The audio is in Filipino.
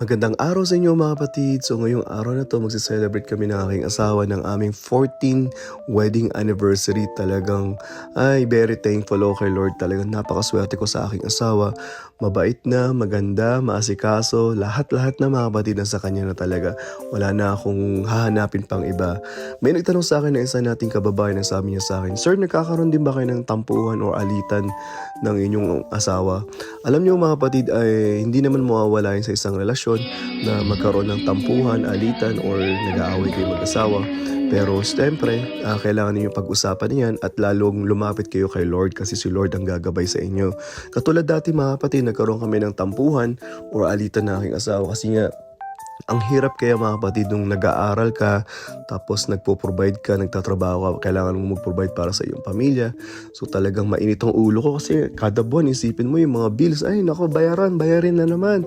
Magandang araw sa inyo mga kapatid. So ngayong araw na to magse-celebrate kami ng aking asawa ng aming 14 wedding anniversary. Talagang very thankful ako kay Lord. Talagang napakaswerte ko sa aking asawa. Mabait na, maganda, maasikaso. Lahat-lahat na mga kapatid na sa kanya na talaga. Wala na akong hahanapin pang iba. May nagtanong sa akin na isa nating kababayan ang sabi niya sa akin, "Sir, nagkakaroon din ba kayo ng tampuhan o alitan ng inyong asawa?" Alam niyo mga kapatid ay hindi naman mawawala yun sa isang relasyon na magkaroon ng tampuhan, alitan or nag-aaway kayo mag-asawa. Pero siyempre, kailangan niyo pag-usapan yan at lalong lumapit kayo kay Lord kasi si Lord ang gagabay sa inyo. Katulad dati mga kapatid, nagkaroon kami ng tampuhan or alitan na aking asawa kasi nga ang hirap kaya mga kapatid nung nag-aaral ka, tapos nagpo-provide ka, nagtatrabaho ka, kailangan mo mag-provide para sa iyong pamilya. So talagang mainit ang ulo ko kasi kada buwan isipin mo yung mga bills, ay nako bayarin na naman.